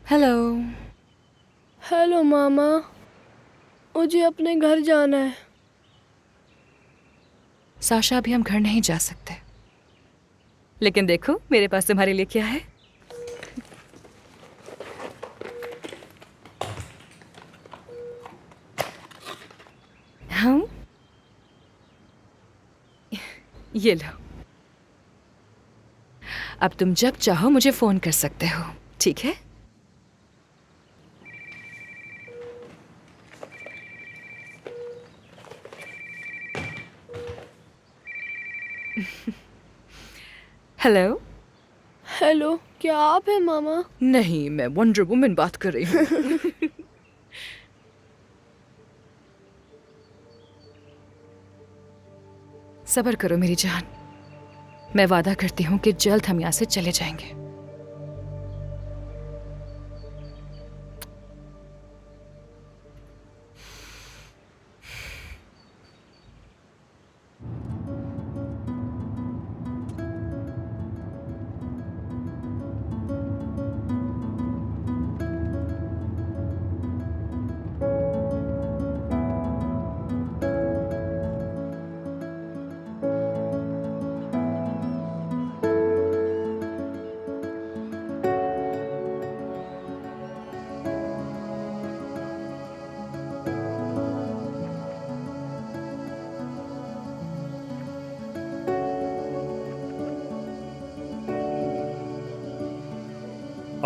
Hello. Hello मामा, मुझे अपने घर जाना है। साशा, अभी हम घर नहीं जा सकते, लेकिन देखो मेरे पास तुम्हारे लिए क्या है। हम ये लो। अब तुम जब चाहो मुझे फोन कर सकते हो, ठीक है? हेलो। हेलो, क्या आप हैं मामा? नहीं, मैं वंडर वुमन बात कर रही हूँ। सब्र करो मेरी जान, मैं वादा करती हूँ कि जल्द हम यहाँ से चले जाएंगे।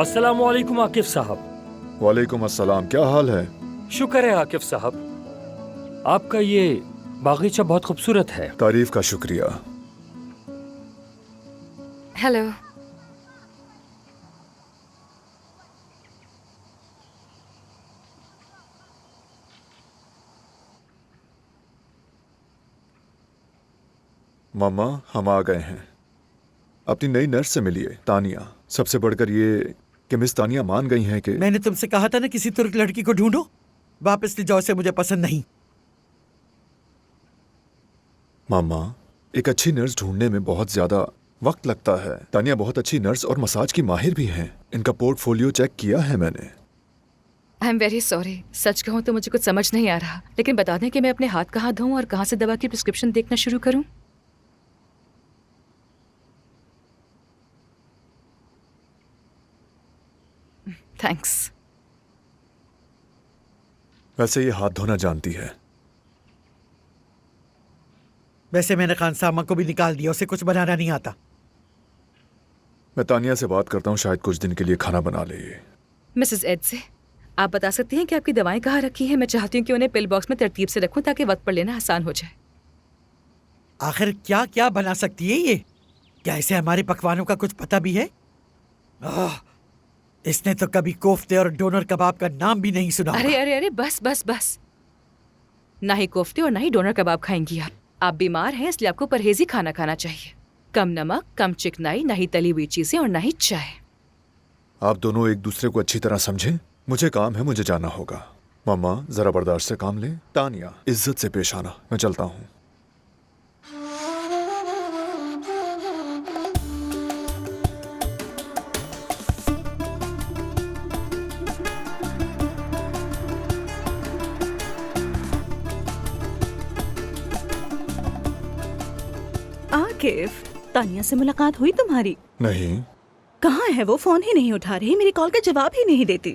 अस्सलाम वालेकुम आकिफ साहब। वालेकुम अस्सलाम। क्या हाल है? शुक्र है आकिफ साहब, आपका ये बागीचा बहुत खूबसूरत है। तारीफ का शुक्रिया। हेलो। मम्मा, हम आ गए हैं। अपनी नई नर्स से मिलिए, तानिया। सबसे बढ़कर ये कि मिस तानिया मान गई हैं कि मैंने तुमसे कहा था ना किसी तुर्क लड़की को ढूंढो। वापस ले जाओ, से मुझे पसंद नहीं। मम्मा, एक अच्छी नर्स ढूंढने में बहुत ज्यादा वक्त लगता है। तानिया बहुत अच्छी नर्स और मसाज की माहिर भी हैं। इनका पोर्टफोलियो चेक किया है मैंने। आई एम वेरी सॉरी, सच कहूँ तो मुझे कुछ समझ नहीं आ रहा, लेकिन बता दें कि मैं अपने हाथ कहाँ धोऊं और कहाँ से दवा की प्रिस्क्रिप्शन देखना शुरू करूं। थैंक्स। वैसे ये हाथ धोना जानती है। वैसे मैंने खान सामा को भी निकाल दिया, उसे कुछ बनाना नहीं आता। मैं तानिया से बात करता हूँ, शायद कुछ दिन के लिए खाना बना ले। मिसेस एड से आप बता सकती हैं कि आपकी दवाएं कहाँ रखी हैं? मैं चाहती हूँ कि उन्हें पिल बॉक्स में तरतीब से रखूं ताकि वक्त पर लेना आसान हो जाए। आखिर क्या क्या बना सकती है ये? क्या इसे हमारे पकवानों का कुछ पता भी है? इसने तो कभी कोफ्ते और डोनर कबाब का नाम भी नहीं सुना अरे होगा। अरे अरे, बस बस बस। ना ही कोफ्ते और ना ही डोनर कबाब खाएंगी आप बीमार हैं, इसलिए आपको परहेजी खाना खाना चाहिए। कम नमक, कम चिकनाई, ना ही तली हुई चीजें और ना ही चाय। आप दोनों एक दूसरे को अच्छी तरह समझें। मुझे काम है, मुझे जाना होगा। मम्मा, जरा बर्दाश्त से काम ले। तानिया, इज्जत से पेश आना। मैं चलता हूँ। आकिफ, तानिया से मुलाकात हुई तुम्हारी? नहीं। कहाँ है वो? फोन ही नहीं उठा रही, मेरी कॉल का जवाब ही नहीं देती।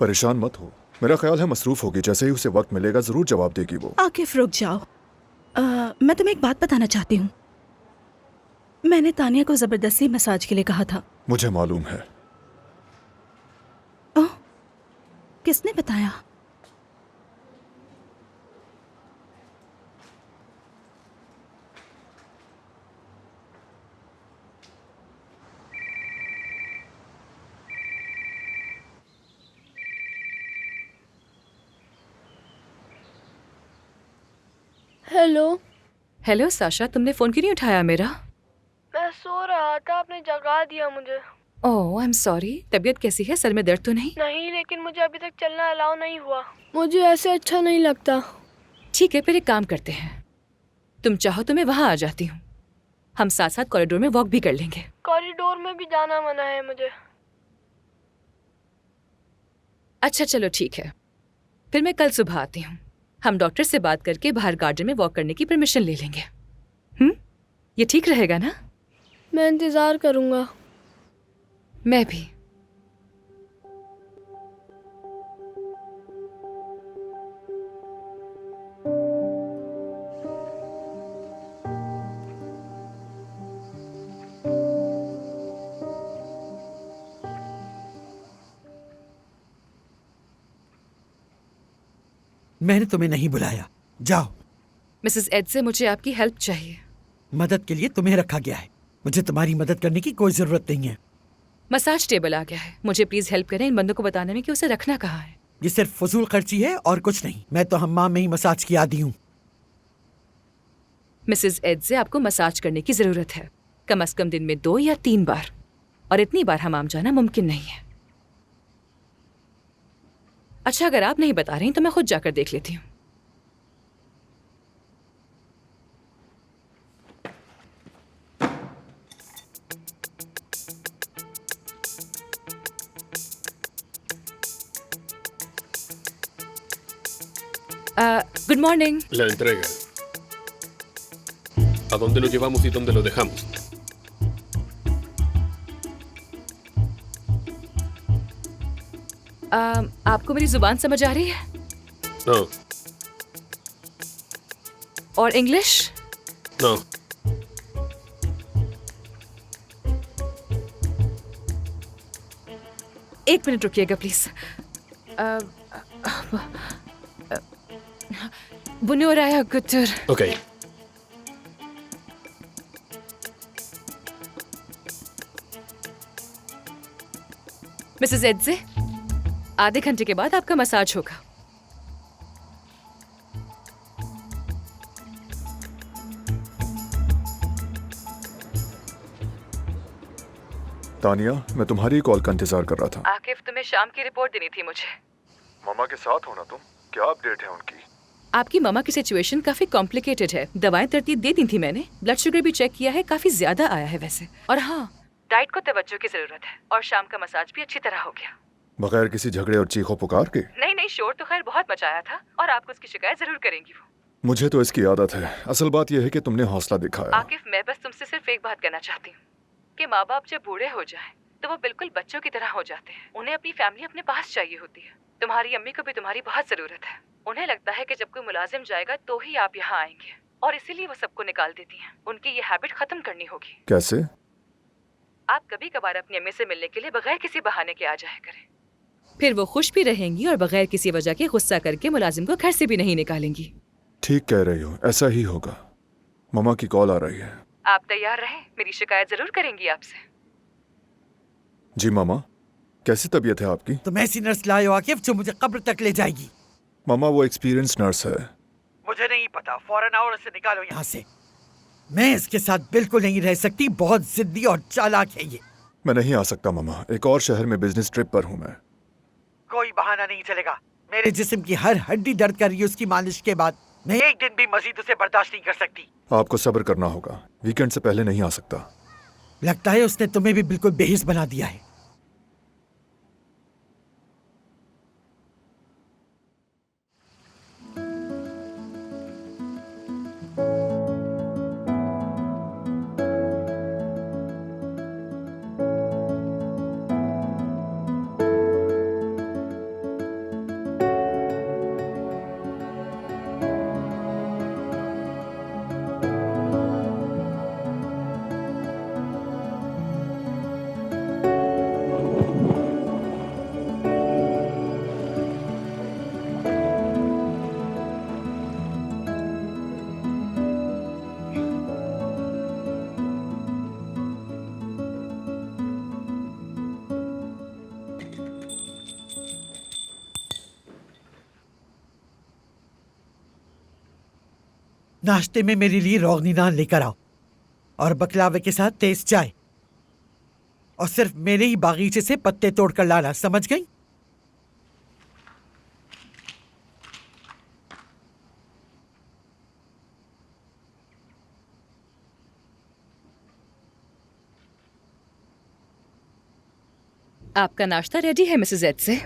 परेशान मत हो, मेरा ख्याल है मसरूफ होगी। जैसे ही उसे वक्त मिलेगा जरूर जवाब देगी वो। आकिफ रुक जाओ, मैं तुम्हें एक बात बताना चाहती हूँ। मैंने तानिया को जबरदस्ती मसाज के लिए कहा था। मुझे मालूम है। ओह, किसने बताया? हेलो। हेलो साशा, तुमने फोन क्यों नहीं उठाया मेरा? मैं सो रहा था, आपने जगा दिया मुझे। ओह, आई एम सॉरी। तबीयत कैसी है? सर में दर्द तो नहीं? नहीं, लेकिन मुझे अभी तक चलना अलाउ नहीं हुआ। मुझे ऐसे अच्छा नहीं लगता। ठीक है, फिर एक काम करते हैं, तुम चाहो तो मैं वहां आ जाती हूँ। हम साथ साथ कॉरिडोर में वॉक भी कर लेंगे। कॉरिडोर में भी जाना मना है मुझे। अच्छा चलो ठीक है, फिर मैं कल सुबह आती हूँ। हम डॉक्टर से बात करके बाहर गार्डन में वॉक करने की परमिशन ले लेंगे। ये ठीक रहेगा ना? मैं इंतज़ार करूँगा। मैं भी। मैंने तुम्हें नहीं बुलाया, जाओ। मिसेस एड से मुझे आपकी हेल्प चाहिए। मदद के लिए तुम्हें रखा गया है, मुझे तुम्हारी मदद करने की कोई जरूरत नहीं है। मसाज टेबल आ गया है, मुझे प्लीज हेल्प करें इन बंदों को बताने में कि उसे रखना कहाँ है। ये सिर्फ फजूल खर्ची है और कुछ नहीं। मैं तो हम्माम में ही मसाज की आदी हूँ। मिसेस एड से आपको मसाज करने की जरूरत है, कम से कम दिन में 2 या 3 बार, और इतनी बार हमाम जाना मुमकिन नहीं है। अच्छा अगर आप नहीं बता रही तो मैं खुद जाकर देख लेती हूँ। Good morning. La entrega. ¿A dónde lo llevamos y dónde lo dejamos? आपको मेरी जुबान समझ आ रही है? No, और इंग्लिश? no. एक मिनट रुकिएगा प्लीज। बुनोराया गुटर। Ok. मिसेस एड्जे, आधे घंटे के बाद आपका मसाज होगा। तानिया, मैं तुम्हारी कॉल का इंतजार कर रहा था। आकिफ, तुम्हें शाम की रिपोर्ट देनी थी मुझे। मामा के साथ होना तुम, क्या अपडेट है उनकी? आपकी मम्मा की सिचुएशन काफी कॉम्प्लिकेटेड है। दवाएं तरतीब दे दी थी मैंने, ब्लड शुगर भी चेक किया है, काफी ज्यादा आया है वैसे। और हाँ, डाइट को तवज्जो की जरूरत है, और शाम का मसाज भी अच्छी तरह हो गया। बगैर किसी झगड़े और चीखों पुकार के? नहीं नहीं, शोर तो खैर बहुत मचाया था, और आपको उसकी शिकायत जरूर करेंगी वो। मुझे तो इसकी आदत है। असल बात यह है कि तुमने हौसला दिखाया। आकिफ, मैं बस तुमसे सिर्फ एक बात कहना चाहती हूँ कि माँ बाप जब बूढ़े हो जाएं तो वो बिल्कुल बच्चों की तरह हो जाते हैं। उन्हें अपनी फैमिली अपने पास चाहिए होती है। तुम्हारी अम्मी को भी तुम्हारी बहुत जरूरत है। उन्हें लगता है कि जब कोई मुलाजिम जाएगा तो ही आप यहाँ आएंगे, और इसीलिए वो सबको निकाल देती हैं। उनकी ये हैबिट खत्म करनी होगी। कैसे? आप कभी कभार अपनी अम्मी से मिलने के लिए बगैर किसी बहाने के आ जाया करें, फिर वो खुश भी रहेंगी और बगैर किसी वजह के गुस्सा करके मुलाजिम को घर से भी नहीं निकालेंगी। ठीक कह रही हो, ऐसा ही होगा। मामा की कॉल आ रही है। आप तैयार रहें, मेरी शिकायत जरूर करेंगी आपसे। जी मामा, कैसी तबीयत है आपकी? तुम ऐसी नर्स लाए हो आकिफ जो मुझे कब्र तक ले जाएगी। मामा वो एक्सपीरियंस नर्स है। मुझे नहीं पता, फौरन आओ और उसे निकालो यहाँ से। मैं इसके साथ बिल्कुल नहीं रह सकती, बहुत जिद्दी और चालाक है ये। मैं नहीं आ सकता मामा, एक और शहर में बिजनेस ट्रिप पर हूँ मैं। कोई बहाना नहीं चलेगा। मेरे जिस्म की हर हड्डी दर्द कर रही है उसकी मालिश के बाद। मैं एक दिन भी मजीद उसे बर्दाश्त नहीं कर सकती। आपको सब्र करना होगा, वीकेंड से पहले नहीं आ सकता। लगता है उसने तुम्हें भी बिल्कुल बेहिस बना दिया है। नाश्ते में मेरे लिए रोगनी नान लेकर आओ, और बकलावे के साथ तेज चाय, और सिर्फ मेरे ही बागीचे से पत्ते तोड़कर लाना, समझ गई? आपका नाश्ता रेडी है मिसेस एड से।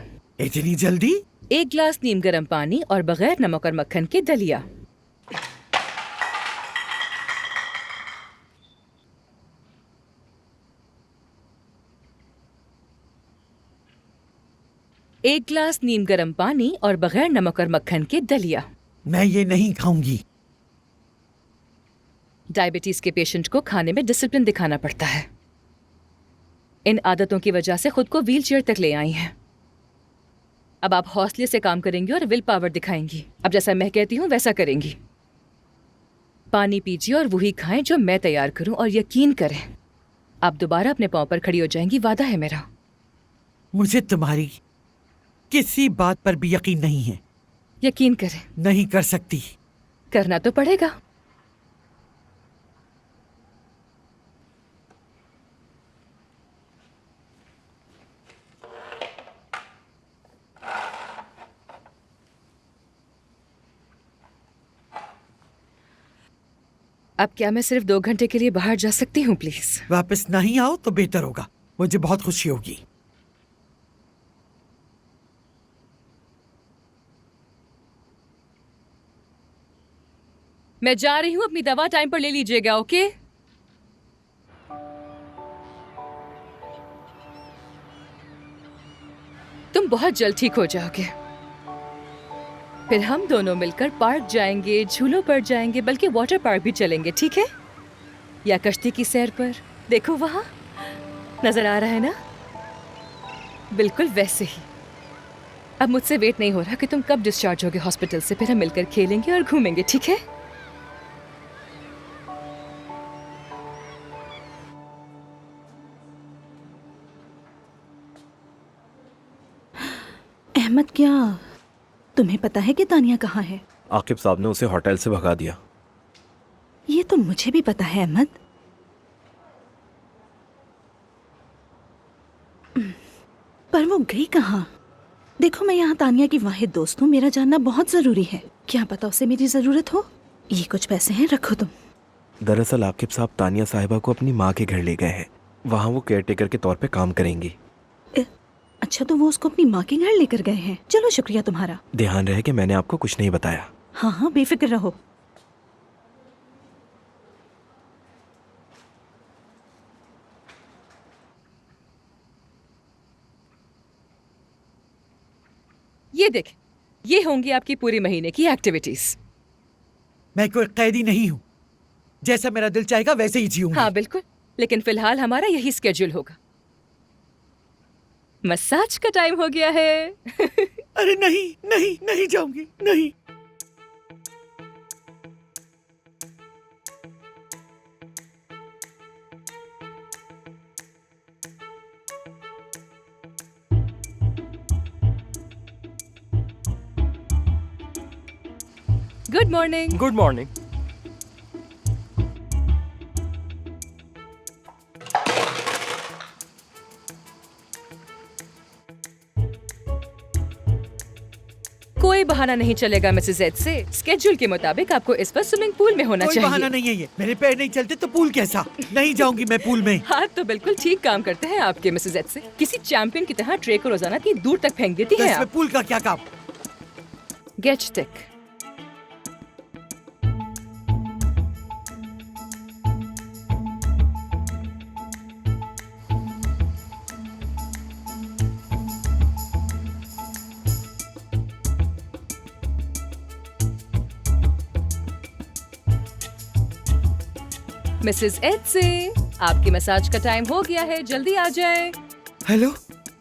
इतनी जल्दी? 1 गिलास नीम गर्म पानी और बगैर नमक और मक्खन के दलिया। एक गिलास नीम गर्म पानी और बगैर नमक और मक्खन के दलिया। मैं ये नहीं खाऊंगी। डायबिटीज के पेशेंट को खाने में डिसिप्लिन दिखाना पड़ता है। इन आदतों की वजह से खुद को व्हीलचेयर तक ले आई हैं। अब आप हौसले से काम करेंगी और विल पावर दिखाएंगी। अब जैसा मैं कहती हूँ वैसा करेंगी। पानी पीजिए और वही खाएं जो मैं तैयार करूं, और यकीन करें आप दोबारा अपने पांव पर खड़ी हो जाएंगी, वादा है मेरा। मुझे तुम्हारी किसी बात पर भी यकीन नहीं है। यकीन करें। नहीं कर सकती। करना तो पड़ेगा। अब क्या मैं सिर्फ 2 घंटे के लिए बाहर जा सकती हूँ प्लीज? वापस नहीं आओ तो बेहतर होगा। मुझे बहुत खुशी होगी। मैं जा रही हूँ, अपनी दवा टाइम पर ले लीजिएगा, ओके? तुम बहुत जल्द ठीक हो जाओगे। फिर हम दोनों मिलकर पार्क जाएंगे, झूलों पर जाएंगे, बल्कि वाटर पार्क भी चलेंगे, ठीक है? या कश्ती की सैर पर। देखो वहां नजर आ रहा है ना? बिल्कुल वैसे ही। अब मुझसे वेट नहीं हो रहा कि तुम कब डिस्चार्ज होगे हॉस्पिटल से। फिर हम मिलकर खेलेंगे और घूमेंगे, ठीक है? अहमद, क्या तुम्हें पता है कि तानिया कहाँ है? आकिब साहब ने उसे होटल से भगा दिया। ये तो मुझे भी पता है अहमद, पर वो गई कहाँ? देखो, मैं यहाँ तानिया की वाहिद दोस्त हूँ। मेरा जानना बहुत जरूरी है। क्या पता उसे मेरी जरूरत हो। ये कुछ पैसे हैं, रखो तुम। दरअसल आकिब साहब तानिया साहिबा को अपनी माँ के घर ले गए हैं। वहाँ वो केयरटेकर के तौर पे काम करेंगी। अच्छा, तो वो उसको अपनी माँ के घर लेकर गए हैं। चलो, शुक्रिया तुम्हारा। ध्यान रहे कि मैंने आपको कुछ नहीं बताया। हाँ हाँ, बेफिक्र रहो। ये देख, ये होंगी आपकी पूरी महीने की एक्टिविटीज। मैं कोई कैदी नहीं हूँ। जैसा मेरा दिल चाहेगा वैसे ही जीऊंगी। हाँ बिल्कुल, लेकिन फिलहाल हमारा यही स्केड्यूल होगा। मसाज का टाइम हो गया है। अरे नहीं नहीं, नहीं जाऊंगी, नहीं। Good morning. Good morning. कोई बहाना नहीं चलेगा मिसेस एड से। स्केड्यूल के मुताबिक आपको इस पर स्विमिंग पूल में होना कोई चाहिए। बहाना नहीं है ये। मेरे पैर नहीं चलते तो पूल कैसा? नहीं जाऊंगी मैं पूल में। हाथ तो बिल्कुल ठीक काम करते हैं आपके मिसेस एड से। किसी चैंपियन की तरह ट्रे को रोजाना की दूर तक फेंक देती तो हैं इसमें आप। पूल का क्या काम? Gate stick. मिसेस एड से आपकी मसाज का टाइम हो गया है, जल्दी आ जाएं। Hello,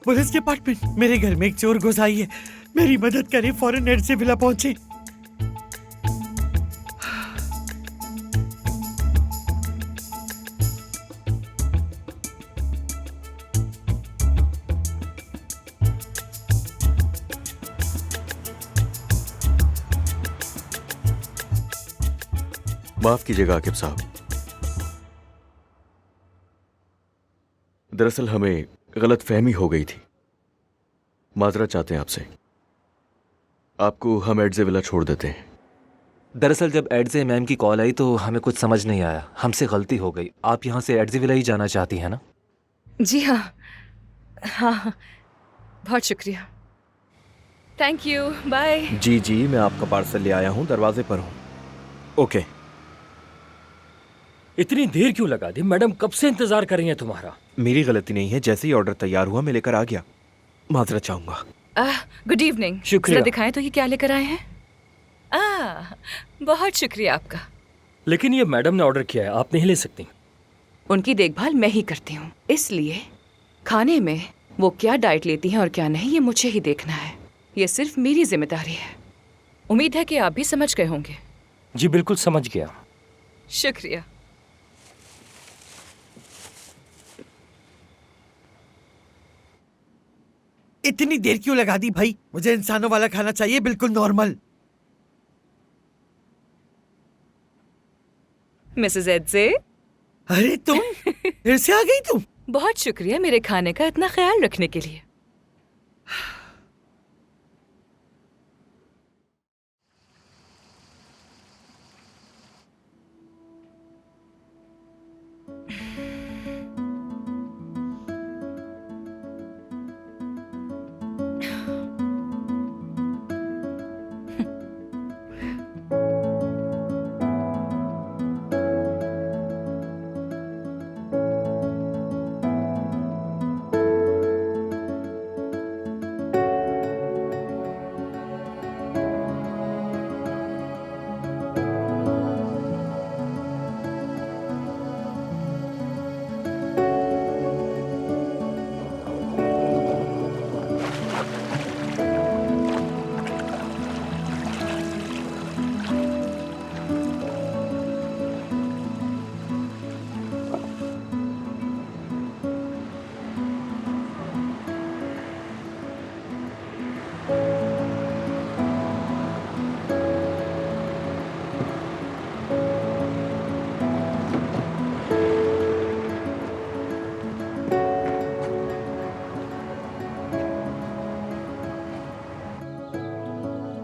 police department. मेरे घर में एक चोर घुस आई है। मेरी मदद करें, फौरन एड से विला पहुंचे। माफ कीजिएगा आकिब साहब, दरअसल हमें गलत फहमी हो गई थी। माजरत चाहते हैं आपसे। आपको हम एडजे विला छोड़ देते हैं। दरअसल जब एडजे मैम की कॉल आई तो हमें कुछ समझ नहीं आया। हमसे गलती हो गई। आप यहाँ से एडजे विला ही जाना चाहती हैं ना? जी हाँ। हाँ हाँ, बहुत शुक्रिया। Thank you, bye. जी जी, मैं आपका पार्सल ले आया हूँ, दरवाजे पर हूँ। ओके। इतनी देर क्यों लगा दी? मैडम कब से इंतजार कर रही हैं तुम्हारा। मेरी गलती नहीं है, जैसे ही ऑर्डर तैयार हुआ मैं लेकर आ गया। माजरत चाहूंगा। Good evening. शुक्रिया। जरा दिखाएं तो ये क्या लेकर आए हैं। बहुत शुक्रिया आपका। लेकिन ये मैडम ने ऑर्डर किया है, आप नहीं ले सकती। उनकी देखभाल मैं ही करती हूँ, इसलिए खाने में वो क्या डाइट लेती हैं और क्या नहीं ये मुझे ही देखना है। ये सिर्फ मेरी जिम्मेदारी है। उम्मीद है कि आप भी समझ गए होंगे। जी बिल्कुल समझ गया। शुक्रिया। इतनी देर क्यों लगा दी भाई? मुझे इंसानों वाला खाना चाहिए, बिल्कुल नॉर्मल। मिसेस एड्जे। अरे तुम फिर से आ गई तुम? बहुत शुक्रिया मेरे खाने का इतना ख्याल रखने के लिए।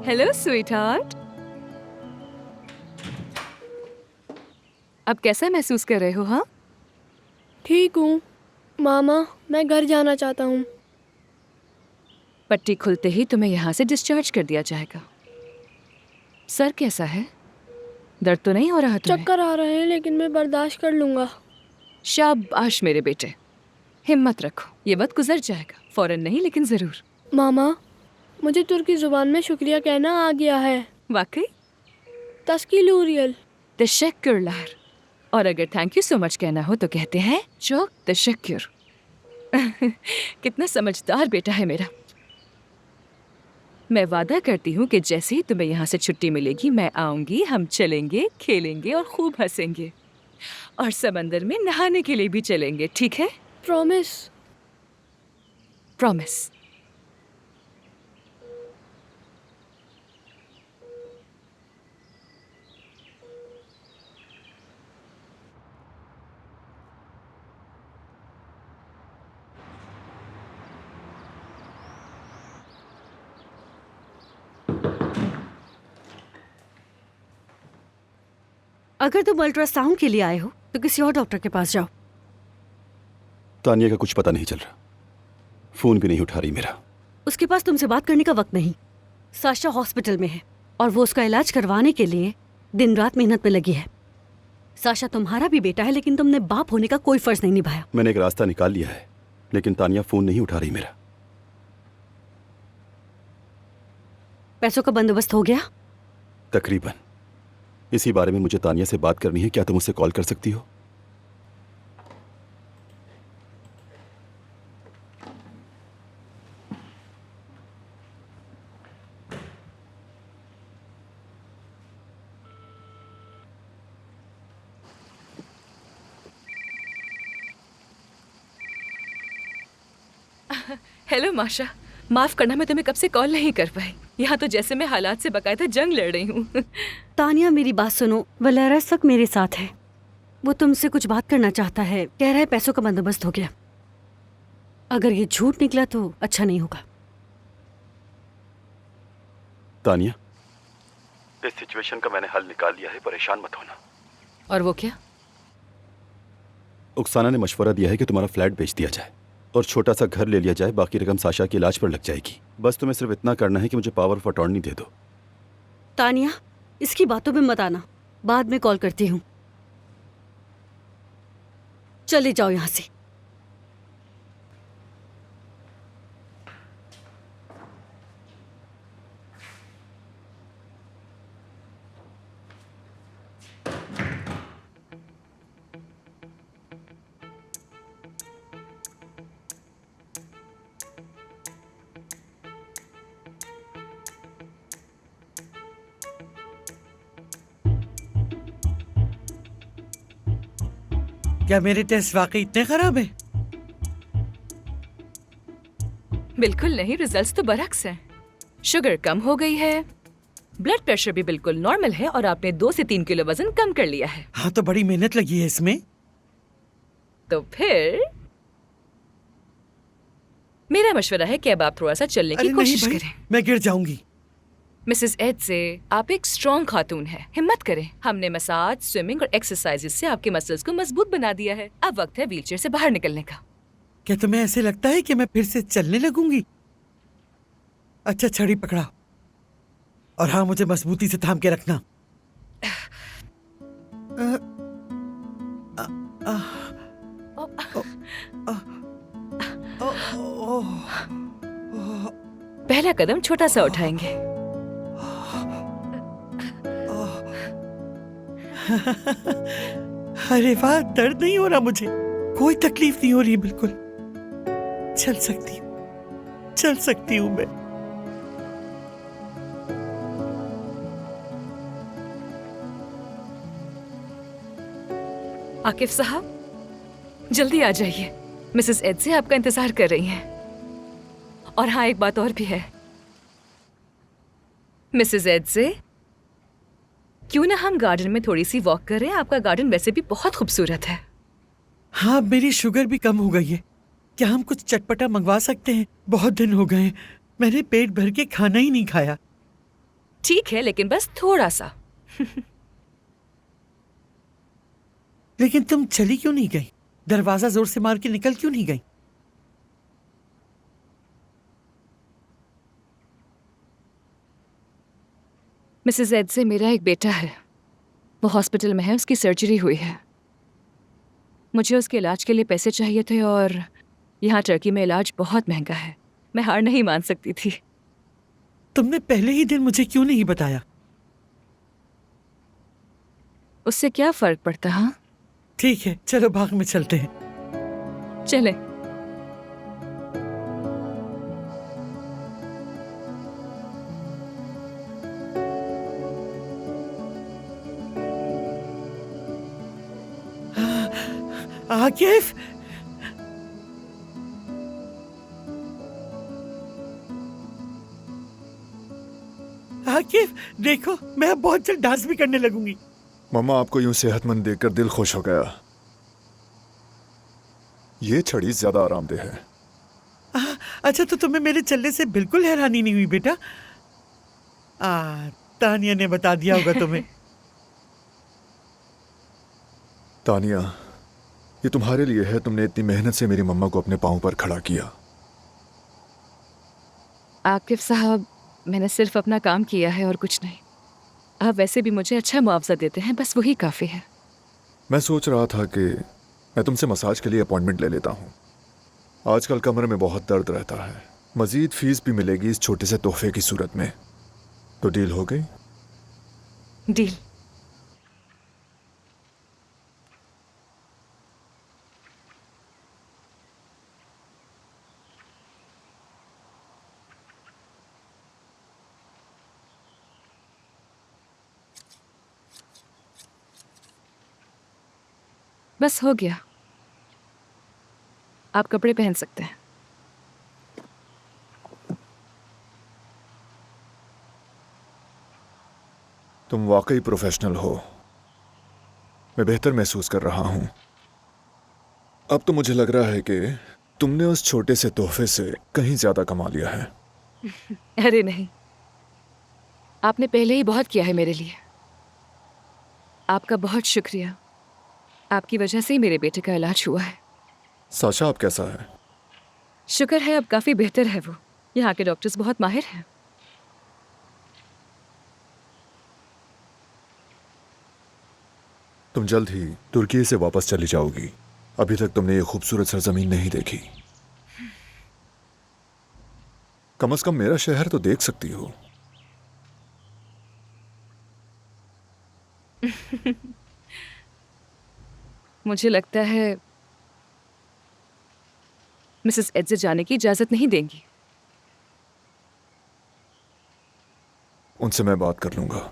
Hello sweetheart. अब कैसा महसूस कर रहे हो? हाँ, ठीक हूँ मामा, मैं घर जाना चाहता हूँ। पट्टी खुलते ही तुम्हें यहाँ से डिस्चार्ज कर दिया जाएगा। सर कैसा है? दर्द तो नहीं हो रहा तुम्हें? चक्कर आ रहे हैं लेकिन मैं बर्दाश्त कर लूँगा। शाबाश मेरे बेटे, हिम्मत रखो, ये वक्त गुजर जाएगा। फौरन नहीं लेकिन ज़रूर। मामा, मुझे तुर्की ज़ुबान में शुक्रिया कहना आ गया है। वाकई? तस्कीलूरियल। तशक्कुरलार। और अगर थैंक यू सो मच कहना हो तो कहते हैं चौक तशक्कुर। कितना समझदार बेटा है मेरा। मैं वादा करती हूँ कि जैसे ही तुम्हें यहाँ से छुट्टी मिलेगी मैं आऊँगी, हम चलेंगे, खेलेंगे और खूब हंसेंगे और समंदर में नहाने के लिए भी चलेंगे, ठीक है? प्रॉमिस। प्रॉमिस। अगर तुम अल्ट्रासाउंड के लिए आए हो तो किसी और डॉक्टर के पास जाओ। तानिया का कुछ पता नहीं चल रहा, फोन भी नहीं उठा रही मेरा। उसके पास तुमसे बात करने का वक्त नहीं। साशा हॉस्पिटल में है और वो उसका इलाज करवाने के लिए दिन रात मेहनत में लगी है। साशा तुम्हारा भी बेटा है लेकिन तुमने बाप होने का कोई फर्ज नहीं निभाया। मैंने एक रास्ता निकाल लिया है लेकिन तानिया फोन नहीं उठा रही मेरा। पैसों का बंदोबस्त हो गया? तकरीबन। इसी बारे में मुझे तानिया से बात करनी है, क्या तुम उससे कॉल कर सकती हो? हेलो माशा, माफ करना मैं तुम्हें कब से कॉल नहीं कर पाई। यहाँ तो जैसे मैं हालात से बकायदा जंग लड़ रही हूँ। तानिया मेरी बात सुनो, वलैरा इस वक्त मेरे साथ है। वो तुमसे कुछ बात करना चाहता है, कह रहा है पैसों का बंदोबस्त हो गया। अगर ये झूठ निकला तो अच्छा नहीं होगा। तानिया, इस सिचुएशन का मैंने हल निकाल लिया है, परेशान मत होना। और वो क्या? उक्साना ने मशवरा दिया है कि तुम्हारा फ्लैट बेच दिया जाए और छोटा सा घर ले लिया जाए, बाकी रकम साशा के इलाज पर लग जाएगी। बस तुम्हें सिर्फ इतना करना है कि मुझे पावर ऑफ अटॉर्नी दे दो। तानिया, इसकी बातों में मत आना, बाद में कॉल करती हूँ। चले जाओ यहाँ से। क्या मेरे टेस्ट वाकई इतने खराब हैं? बिल्कुल नहीं, रिजल्ट्स तो बरक्स हैं। शुगर कम हो गई है, ब्लड प्रेशर भी बिल्कुल नॉर्मल है और आपने 2 से 3 किलो वजन कम कर लिया है। हाँ, तो बड़ी मेहनत लगी है इसमें। तो फिर मेरा मशवरा है कि अब आप थोड़ा सा चलने की कोशिश करें। मैं गिर जाऊंगी। मिसेस एडजे, आप एक स्ट्रॉन्ग खातून हैं, हिम्मत करें। हमने मसाज, स्विमिंग और एक्सरसाइजेस से आपके मसल्स को मजबूत बना दिया है। अब वक्त है व्हीलचेयर से बाहर निकलने का। क्या तुम्हें ऐसे लगता है कि मैं फिर से चलने लगूंगी? अच्छा, छड़ी पकड़ाओ और हाँ, मुझे मजबूती से थाम के रखना। पहला कदम छोटा सा उठाएंगे। अरे वाह, दर्द नहीं हो रहा मुझे, कोई तकलीफ नहीं हो रही बिल्कुल। चल सकती हूँ मैं। आकिफ साहब, जल्दी आ जाइए, मिसेस एडजे आपका इंतजार कर रही हैं। और हाँ, एक बात और भी है। मिसेस एडजे, क्यों ना हम गार्डन में थोड़ी सी वॉक करें? आपका गार्डन वैसे भी बहुत खूबसूरत है। हाँ, मेरी शुगर भी कम हो गई है। क्या हम कुछ चटपटा मंगवा सकते हैं? बहुत दिन हो गए, मैंने पेट भर के खाना ही नहीं खाया। ठीक है, लेकिन बस थोड़ा सा। लेकिन तुम चली क्यों नहीं गई? दरवाजा जोर से मार के निकल क्यों नहीं गई? मिसेस एडजे, मेरा एक बेटा है, वो हॉस्पिटल में है, उसकी सर्जरी हुई है। मुझे उसके इलाज के लिए पैसे चाहिए थे और यहाँ टर्की में इलाज बहुत महंगा है। मैं हार नहीं मान सकती थी। तुमने पहले ही दिन मुझे क्यों नहीं बताया? उससे क्या फर्क पड़ता? हाँ, ठीक है, चलो बाग में चलते हैं। चले। आकिफ, आकिफ देखो, मैं अब बहुत जल्द डांस भी करने लगूंगी। मम्मा, आपको यूं सेहतमंद देखकर दिल खुश हो गया। ये छड़ी ज्यादा आरामदेह है। अच्छा, तो तुम्हें मेरे चलने से बिल्कुल हैरानी नहीं हुई बेटा? तानिया ने बता दिया होगा तुम्हें। तानिया, ये तुम्हारे लिए है। तुमने इतनी मेहनत से मेरी मम्मा को अपने पांव पर खड़ा किया। आकिफ साहब, मैंने सिर्फ अपना काम किया है और कुछ नहीं। आप वैसे भी मुझे अच्छा मुआवजा देते हैं, बस वही काफ़ी है। मैं सोच रहा था कि मैं तुमसे मसाज के लिए अपॉइंटमेंट ले लेता हूँ। आजकल कमर में बहुत दर्द रहता है। मजीद फीस भी मिलेगी इस छोटे से तोहफे की सूरत में। तो डील हो गई? डील। बस हो गया, आप कपड़े पहन सकते हैं। तुम वाकई प्रोफेशनल हो। मैं बेहतर महसूस कर रहा हूं। अब तो मुझे लग रहा है कि तुमने उस छोटे से तोहफे से कहीं ज्यादा कमा लिया है। अरे नहीं, आपने पहले ही बहुत किया है मेरे लिए। आपका बहुत शुक्रिया। आपकी वजह से ही मेरे बेटे का इलाज हुआ है। साशा अब कैसा है? शुक्र है अब काफी बेहतर है वो। यहाँ के डॉक्टर्स बहुत माहिर हैं। तुम जल्द ही तुर्की से वापस चली जाओगी। अभी तक तुमने ये खूबसूरत सरजमीन नहीं देखी। कम से कम मेरा शहर तो देख सकती हो। मुझे लगता है मिसेस एड्जे जाने की इजाजत नहीं देंगी। उनसे मैं बात कर लूंगा।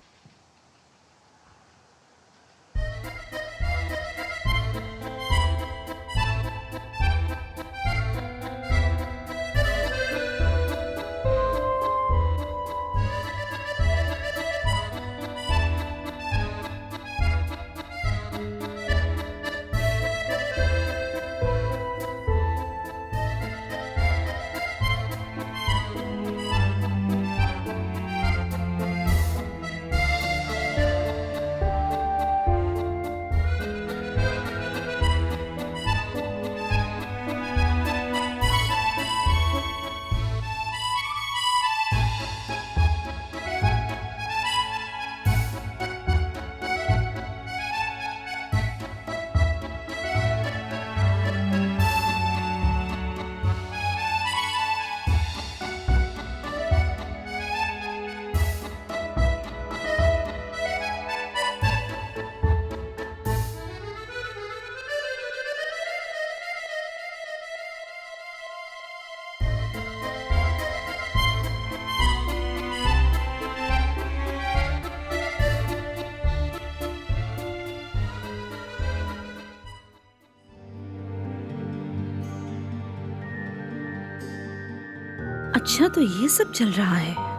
अच्छा, तो ये सब चल रहा है।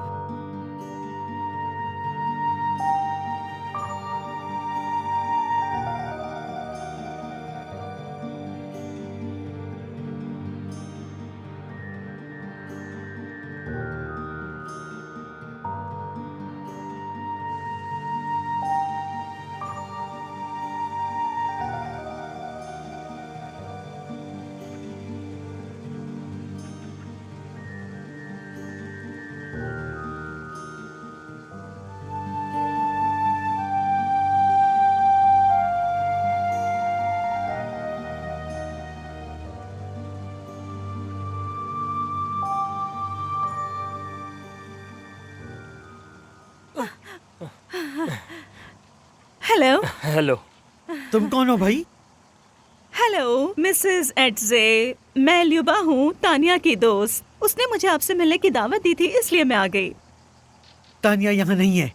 हेलो। हेलो। तुम कौन हो भाई? हेलो मिसेस एड्जे, मैं ल्यूबा हूँ, तानिया की दोस्त। उसने मुझे आपसे मिलने की दावत दी थी, इसलिए मैं आ गई। तानिया यहाँ नहीं है।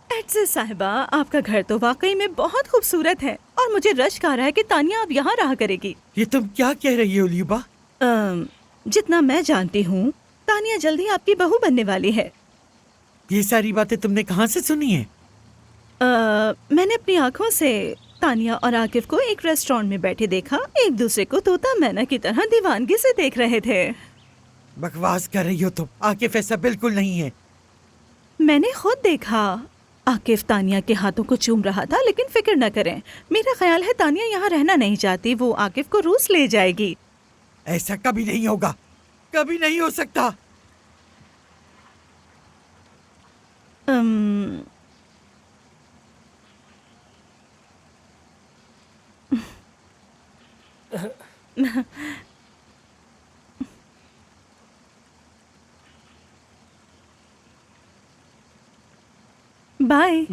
एड्जे साहिबा, आपका घर तो वाकई में बहुत खूबसूरत है और मुझे रश्क आ रहा है कि तानिया अब यहाँ रहा करेगी। ये तुम क्या कह रही हो ल्यूबा? जितना मैं जानती हूँ, तानिया जल्दी आपकी बहू बनने वाली है। ये सारी बातें तुमने कहाँ से सुनी है? मैंने अपनी आँखों से तानिया और आकिफ को एक रेस्टोरेंट में बैठे देखा। एक दूसरे को तोता मैना की तरह दीवानगी से देख रहे थे। बकवास कर रही हो तुम। आकिफ ऐसा बिल्कुल नहीं है। मैंने खुद देखा। आकिफ तानिया के हाथों को चूम रहा था, लेकिन फिक्र न करें, मेरा ख्याल है तानिया यहाँ रहना नहीं चाहती। वो आकिफ को रूस ले जाएगी। ऐसा कभी नहीं होगा, कभी नहीं हो सकता। बाय।